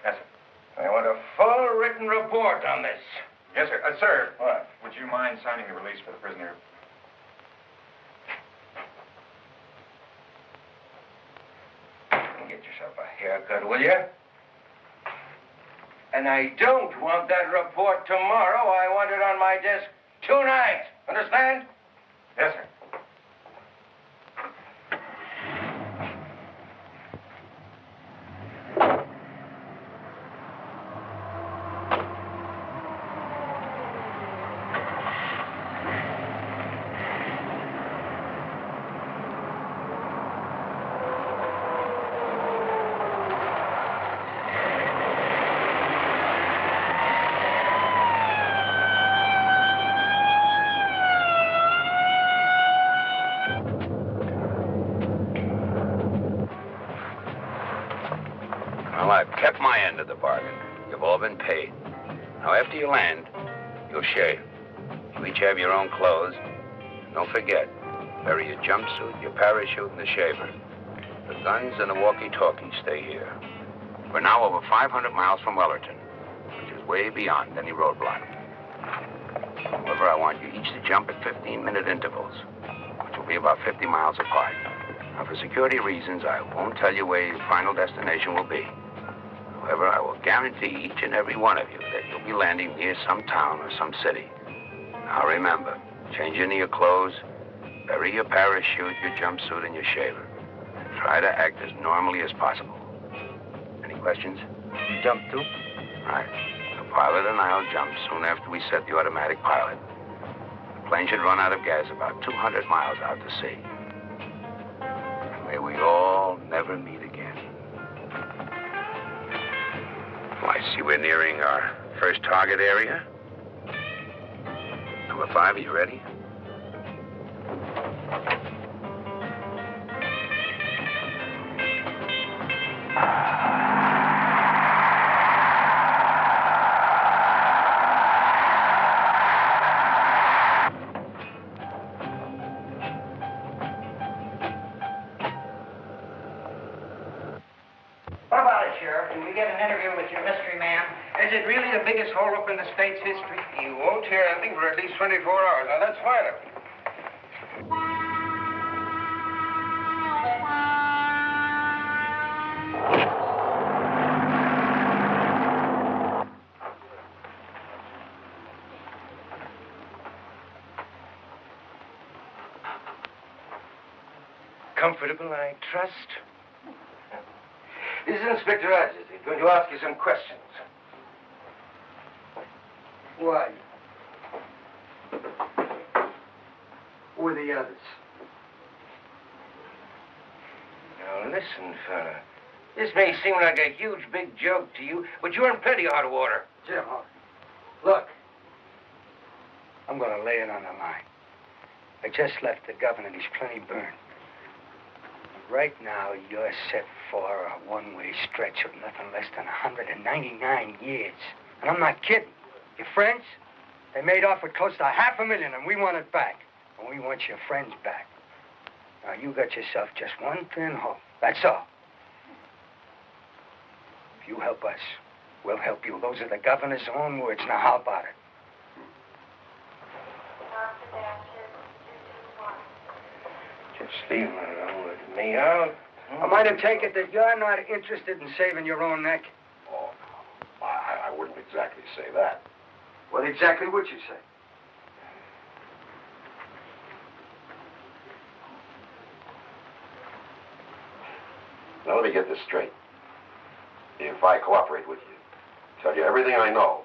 Yes, sir. I want a full written report on this. Yes, sir. Sir. What? Would you mind signing the release for the prisoner? Get yourself a haircut, will you? And I don't want that report tomorrow. I want it on my desk 2 nights. Understand? Yes, sir. Well, I've kept my end of the bargain. You've all been paid. Now, after you land, you'll shave. You each have your own clothes. And don't forget, bury your jumpsuit, your parachute, and the shaver. The guns and the walkie-talkie stay here. We're now over 500 miles from Wellerton, which is way beyond any roadblock. However, I want you each to jump at 15-minute intervals, which will be about 50 miles apart. Now, for security reasons, I won't tell you where your final destination will be. However, I will guarantee each and every one of you that you'll be landing near some town or some city. Now, remember, change into your clothes, bury your parachute, your jumpsuit, and your shaver. And try to act as normally as possible. Any questions? You jump too? Right. The pilot and I'll jump soon after we set the automatic pilot. The plane should run out of gas about 200 miles out to sea. And may we all never meet again. Well, I see we're nearing our first target area. Number 5, are you ready? What about it, Sheriff? Can we get an interview with your mystery man? Is it really the biggest holdup in the state's history? You won't hear anything for at least 24 hours. Now, that's fine of you. Comfortable, I trust. This is Inspector Rogers. He's going to ask you some questions. Why? Who are the others? Now, listen, fella. This may seem like a huge, big joke to you, but you're in plenty hot water. Jim, look. I'm going to lay it on the line. I just left the governor and he's plenty burned. Right now, you're set for a one-way stretch of nothing less than 199 years. And I'm not kidding. Your friends, they made off with close to $500,000, and we want it back. And we want your friends back. Now, you got yourself just one thin hope. That's all. If you help us, we'll help you. Those are the governor's own words. Now, how about it? Just leave him alone with me. Am I to take it that you're not interested in saving your own neck? Oh, I wouldn't exactly say that. What exactly would you say? Now, let me get this straight. If I cooperate with you, tell you everything I know,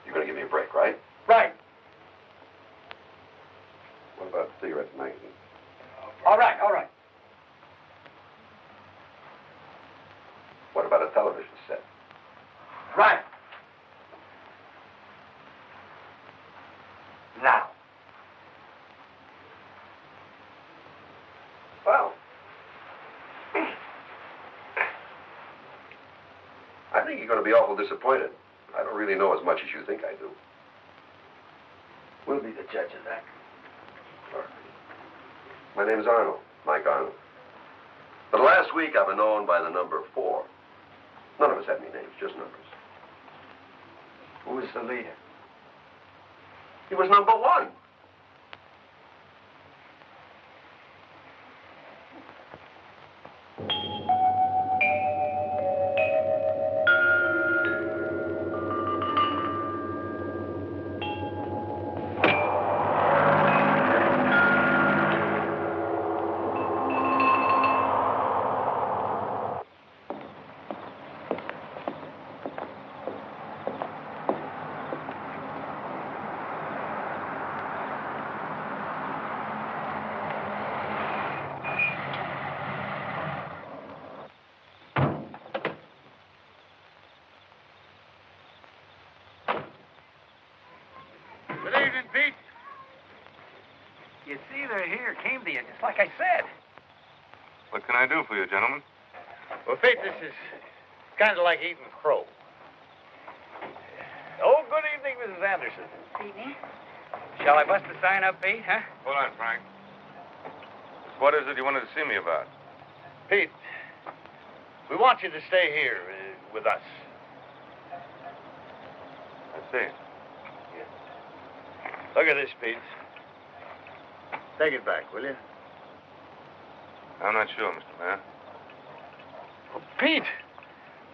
you're going to give me a break, right? Right. What about cigarettes and magazines? All right, all right. What about a television set? Right. Now. Well, I think you're going to be awful disappointed. I don't really know as much as you think I do. We'll be the judge of that. All right. My name's Arnold, Mike Arnold. For the last week, I've been known by the number 4. None of us have any names, just numbers. Who was the leader? He was number 1. happening, Pete? You see, they're here. Came to you, just like I said. What can I do for you, gentlemen? Well, Pete, this is kind of like eating crow. Oh, good evening, Mrs. Anderson. Good evening. Shall I bust the sign up, Pete, huh? Hold on, Frank. What is it you wanted to see me about? Pete, we want you to stay here with us. I see. Look at this, Pete. Take it back, will you? I'm not sure, Mr. Mayor. Oh, Pete,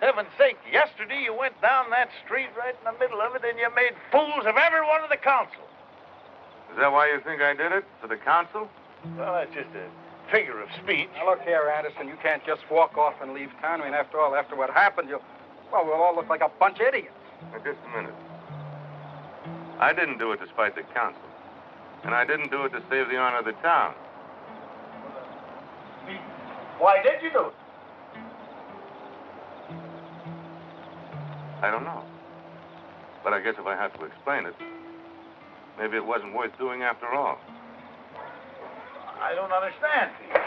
heaven's sake, yesterday you went down that street right in the middle of it and you made fools of every one of the council. Is that why you think I did it? For the council? Well, that's just a figure of speech. Now, look here, Anderson. You can't just walk off and leave town. I mean, after all, after what happened, we'll all look like a bunch of idiots. Now, just a minute. I didn't do it to spite the council. And I didn't do it to save the honor of the town. Why did you do it? I don't know. But I guess if I have to explain it, maybe it wasn't worth doing after all. I don't understand, Pete.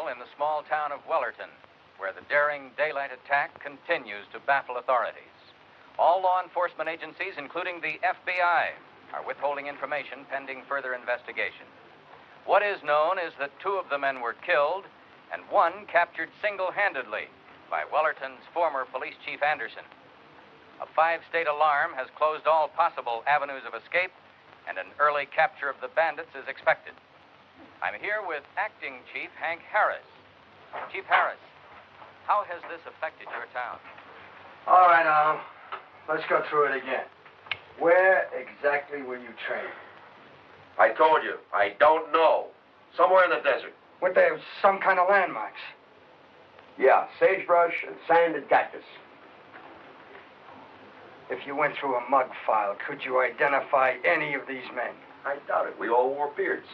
In the small town of Wellerton, where the daring daylight attack continues to baffle authorities. All law enforcement agencies, including the FBI, are withholding information pending further investigation. What is known is that 2 of the men were killed and 1 captured single-handedly by Wellerton's former police chief Anderson. A 5-state alarm has closed all possible avenues of escape, and an early capture of the bandits is expected. I'm here with Acting Chief Hank Harris. Chief Harris, how has this affected your town? All right, Al. Let's go through it again. Where exactly were you trained? I told you, I don't know. Somewhere in the desert. Weren't there some kind of landmarks? Yeah, sagebrush and sand and cactus. If you went through a mug file, could you identify any of these men? I doubt it. We all wore beards.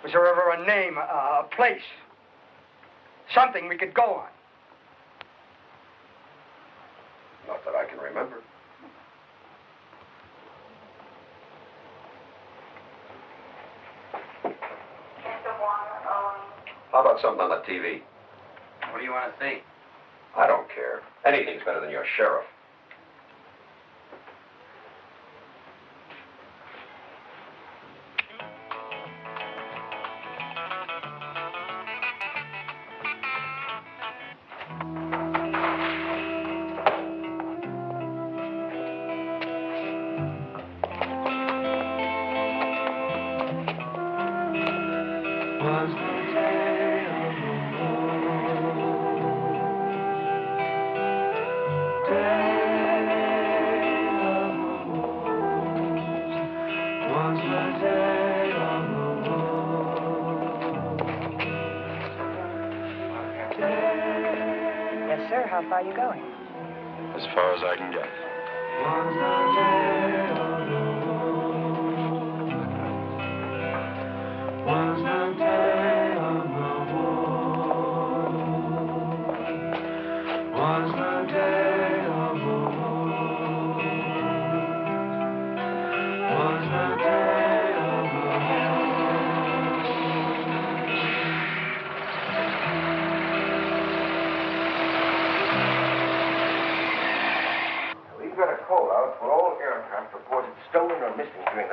Was there ever a name, a place? Something we could go on? Not that I can remember. How about something on the TV? What do you want to see? I don't care. Anything's better than your sheriff. Yes, sir. How far are you going? As far as I can get.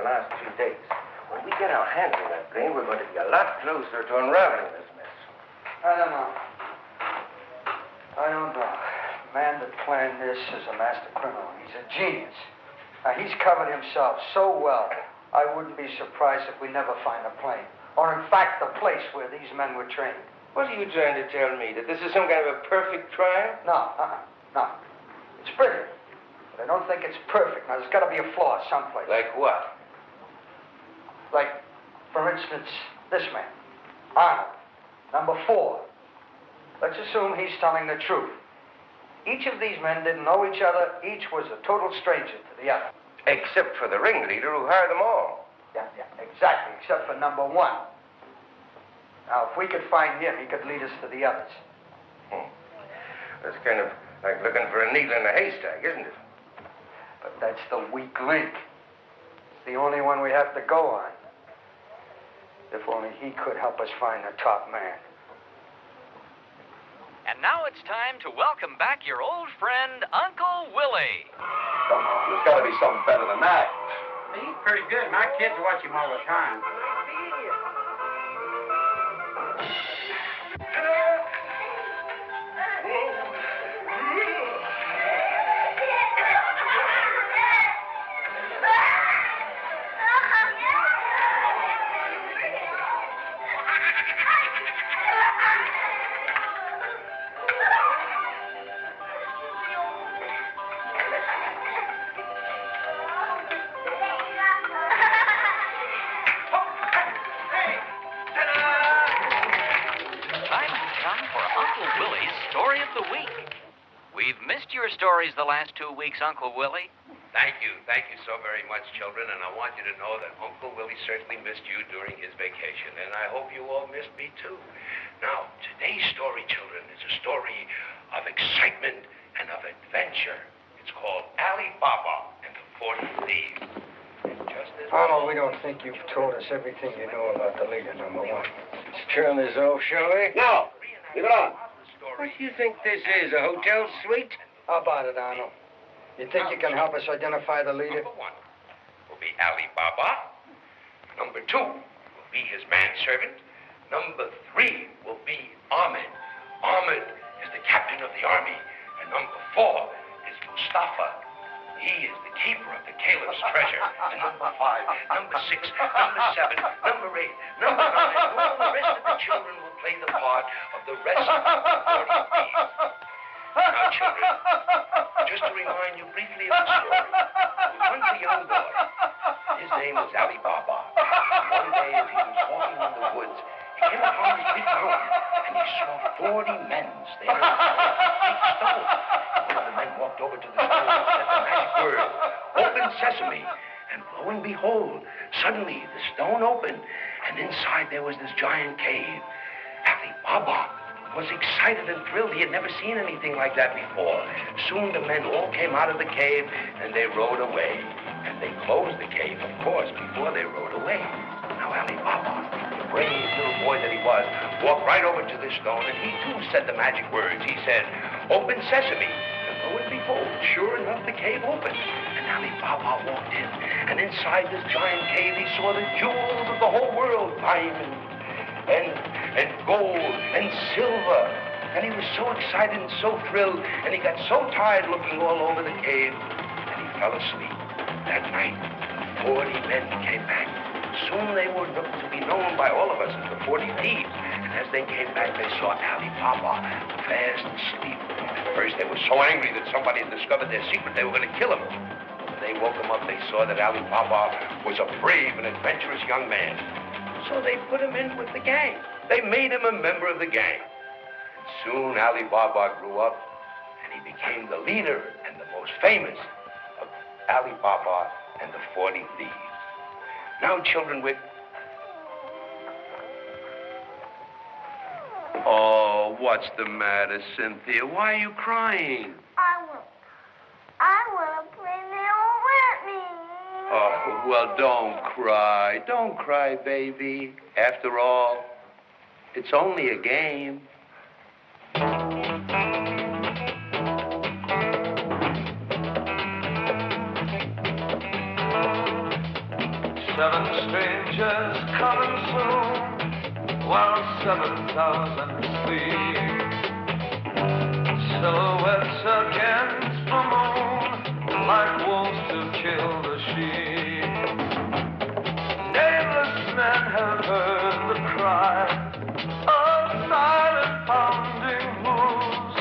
last 3 days. When we get our hands on that brain, we're going to be a lot closer to unraveling this mess. I don't know. The man that planned this is a master criminal. He's a genius. Now, he's covered himself so well, I wouldn't be surprised if we never find the plane. Or, in fact, the place where these men were trained. What are you trying to tell me? That this is some kind of a perfect crime? No. It's brilliant. But I don't think it's perfect. Now, there's got to be a flaw someplace. Like what? Like, for instance, this man, Arnold, number 4. Let's assume he's telling the truth. Each of these men didn't know each other. Each was a total stranger to the other. Except for the ringleader who hired them all. Yeah, exactly, except for number 1. Now, if we could find him, he could lead us to the others. That's kind of like looking for a needle in a haystack, isn't it? But that's the weak link. It's the only one we have to go on. If only he could help us find the top man. And now it's time to welcome back your old friend, Uncle Willie. Come on, there's got to be something better than that. He's pretty good. My kids watch him all the time. Your stories the last 2 weeks, Uncle Willie. Thank you so very much, children, and I want you to know that Uncle Willie certainly missed you during his vacation, and I hope you all missed me, too. Now, today's story, children, is a story of excitement and of adventure. It's called Ali Baba and the 40 Thieves. And just as... Arnold, we don't think you've told us everything you know about the leader, number 1. Let's turn this off, shall we? No, leave it on. What do you think this is, a hotel suite? How about it, Arnold? You think you can help us identify the leader? Number 1 will be Ali Baba. Number 2 will be his manservant. Number 3 will be Ahmed. Ahmed is the captain of the army. And number 4 is Mustafa. He is the keeper of the caliph's treasure. And number 5, number 6, number 7, number 8, number 9, all the rest of the children will play the part of the rest of the 40 thieves. Now, children, just to remind you briefly of the story, there was once a young boy. His name was Ali Baba. One day, as he was walking in the woods, he came upon this big mountain, and he saw 40 men standing on a big stone. One of the men walked over to the stone and said the magic word, "Open sesame." And lo and behold, suddenly the stone opened, and inside there was this giant cave. Ali Baba was excited and thrilled. He had never seen anything like that before. Soon the men all came out of the cave, and they rode away. And they closed the cave, of course, before they rode away. Now Ali Baba, the brave little boy that he was, walked right over to the stone, and he too said the magic words. He said, "Open sesame." And lo and behold, sure enough, the cave opened. And Ali Baba walked in, and inside this giant cave, he saw the jewels of the whole world, diamonds, and gold and silver. And he was so excited and so thrilled, and he got so tired looking all over the cave, and he fell asleep. That night, 40 men came back. Soon they were to be known by all of us as the 40 Thieves. And as they came back, they saw Ali Baba fast asleep. At first, they were so angry that somebody had discovered their secret, they were going to kill him. When they woke him up, they saw that Ali Baba was a brave and adventurous young man. So they put him in with the gang. They made him a member of the gang. And soon Ali Baba grew up, and he became the leader and the most famous of Ali Baba and the 40 Thieves. Now, children, Oh, what's the matter, Cynthia? Why are you crying? I want to play. They won't let me. Oh, well, don't cry. Don't cry, baby. After all, it's only a game. 7 strangers coming soon, while 7,000 sleep. Silhouettes against the moon, like wolves to kill the sheep. Nameless men have heard the cry of silent pounding hooves,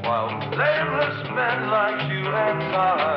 while blameless men like you and I